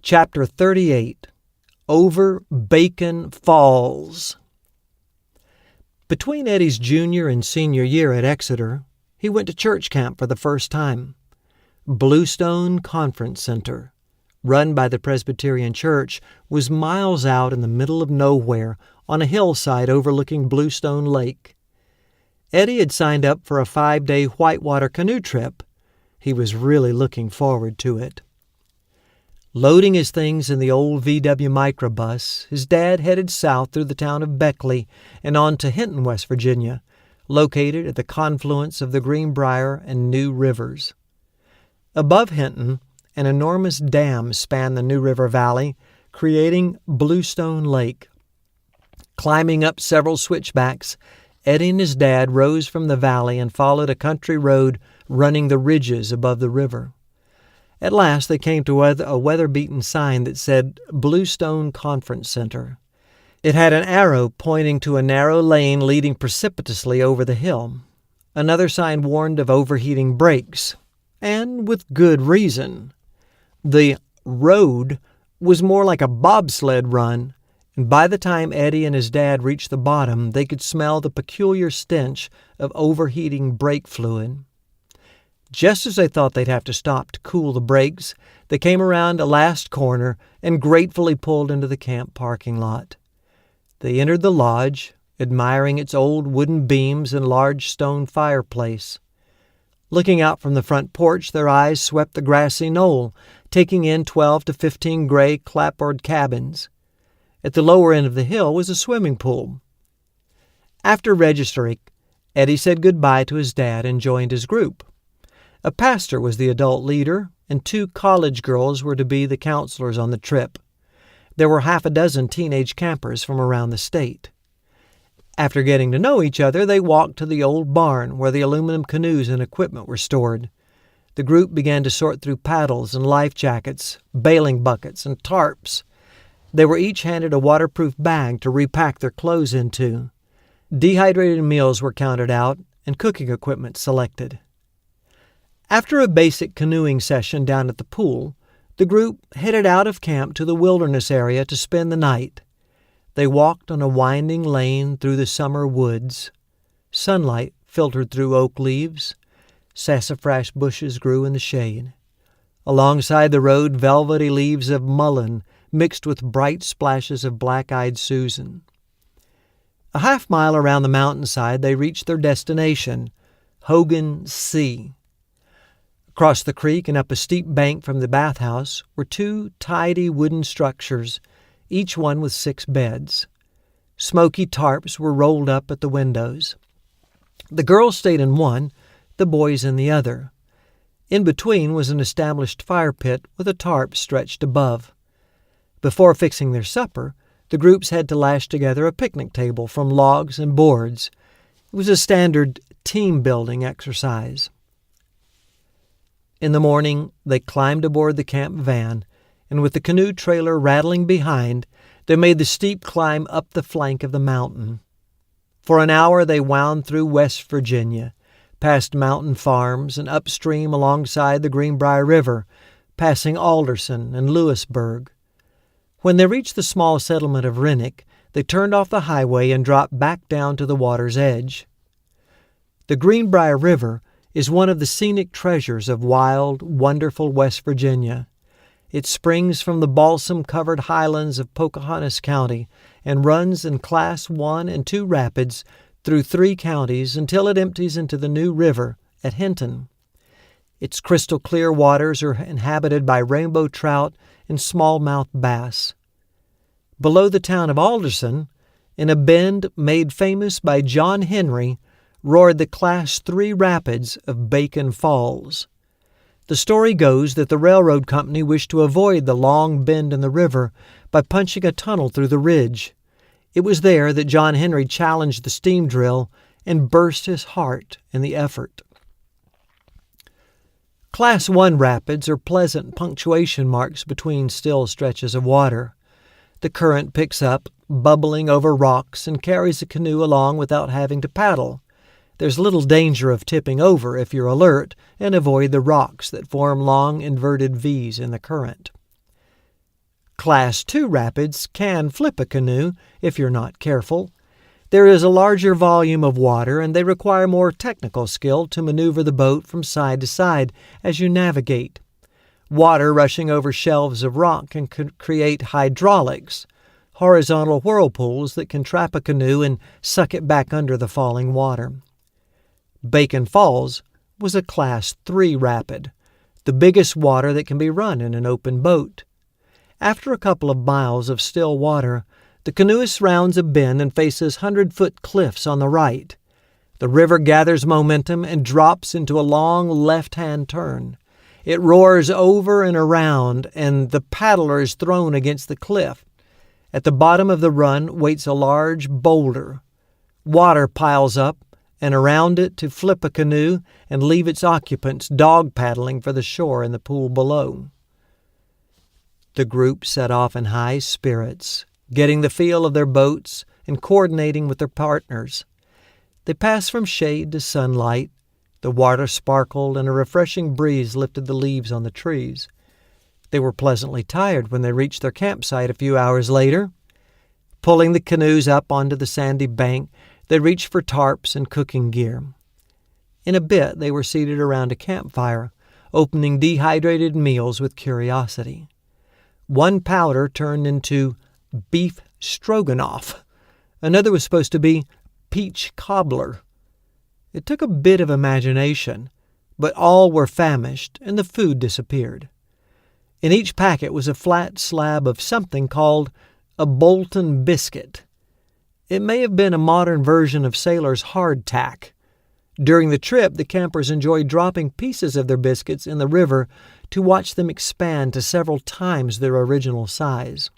Chapter 38, Over Bacon Falls. Between Eddie's junior and senior year at Exeter, he went to church camp for the first time. Bluestone Conference Center, run by the Presbyterian Church, was miles out in the middle of nowhere on a hillside overlooking Bluestone Lake. Eddie had signed up for a 5-day whitewater canoe trip. He was really looking forward to it. Loading his things in the old VW microbus, his dad headed south through the town of Beckley and on to Hinton, West Virginia, located at the confluence of the Greenbrier and New Rivers. Above Hinton, an enormous dam spanned the New River Valley, creating Bluestone Lake. Climbing up several switchbacks, Eddie and his dad rose from the valley and followed a country road running the ridges above the river. At last they came to a weather-beaten sign that said Bluestone Conference Center. It had an arrow pointing to a narrow lane leading precipitously over the hill. Another sign warned of overheating brakes, and with good reason. The road was more like a bobsled run, and by the time Eddie and his dad reached the bottom, they could smell the peculiar stench of overheating brake fluid. Just as they thought they'd have to stop to cool the brakes, they came around a last corner and gratefully pulled into the camp parking lot. They entered the lodge, admiring its old wooden beams and large stone fireplace. Looking out from the front porch, their eyes swept the grassy knoll, taking in 12 to 15 gray clapboard cabins. At the lower end of the hill was a swimming pool. After registering, Eddie said goodbye to his dad and joined his group. A pastor was the adult leader, and 2 college girls were to be the counselors on the trip. There were half a dozen teenage campers from around the state. After getting to know each other, they walked to the old barn where the aluminum canoes and equipment were stored. The group began to sort through paddles and life jackets, bailing buckets, and tarps. They were each handed a waterproof bag to repack their clothes into. Dehydrated meals were counted out and cooking equipment selected. After a basic canoeing session down at the pool, the group headed out of camp to the wilderness area to spend the night. They walked on a winding lane through the summer woods. Sunlight filtered through oak leaves. Sassafras bushes grew in the shade. Alongside the road, velvety leaves of mullein mixed with bright splashes of black-eyed Susan. A half-mile around the mountainside, they reached their destination, Hogan C. Across the creek and up a steep bank from the bathhouse were 2 tidy wooden structures, each one with 6 beds. Smoky tarps were rolled up at the windows. The girls stayed in one, the boys in the other. In between was an established fire pit with a tarp stretched above. Before fixing their supper, the groups had to lash together a picnic table from logs and boards. It was a standard team-building exercise. In the morning, they climbed aboard the camp van, and with the canoe trailer rattling behind, they made the steep climb up the flank of the mountain. For an hour they wound through West Virginia, past mountain farms and upstream alongside the Greenbrier River, passing Alderson and Lewisburg. When they reached the small settlement of Rennick, they turned off the highway and dropped back down to the water's edge. The Greenbrier River is one of the scenic treasures of wild, wonderful West Virginia. It springs from the balsam-covered highlands of Pocahontas County and runs in Class 1 and 2 rapids through 3 counties until it empties into the New River at Hinton. Its crystal-clear waters are inhabited by rainbow trout and smallmouth bass. Below the town of Alderson, in a bend made famous by John Henry, roared the Class 3 rapids of Bacon Falls. The story goes that the railroad company wished to avoid the long bend in the river by punching a tunnel through the ridge. It was there that John Henry challenged the steam drill and burst his heart in the effort. Class 1 rapids are pleasant punctuation marks between still stretches of water. The current picks up, bubbling over rocks, and carries the canoe along without having to paddle. There's little danger of tipping over if you're alert and avoid the rocks that form long inverted V's in the current. Class 2 rapids can flip a canoe if you're not careful. There is a larger volume of water, and they require more technical skill to maneuver the boat from side to side as you navigate. Water rushing over shelves of rock can create hydraulics, horizontal whirlpools that can trap a canoe and suck it back under the falling water. Bacon Falls was a Class 3 rapid, the biggest water that can be run in an open boat. After a couple of miles of still water, the canoeist rounds a bend and faces 100-foot cliffs on the right. The river gathers momentum and drops into a long left-hand turn. It roars over and around, and the paddler is thrown against the cliff. At the bottom of the run waits a large boulder. Water piles up and around it to flip a canoe and leave its occupants dog paddling for the shore in the pool below. The group set off in high spirits, getting the feel of their boats and coordinating with their partners. They passed from shade to sunlight. The water sparkled and a refreshing breeze lifted the leaves on the trees. They were pleasantly tired when they reached their campsite a few hours later. Pulling the canoes up onto the sandy bank, they reached for tarps and cooking gear. In a bit, they were seated around a campfire, opening dehydrated meals with curiosity. One powder turned into beef stroganoff. Another was supposed to be peach cobbler. It took a bit of imagination, but all were famished and the food disappeared. In each packet was a flat slab of something called a Bolton biscuit. It may have been a modern version of sailor's hardtack. During the trip, the campers enjoyed dropping pieces of their biscuits in the river to watch them expand to several times their original size.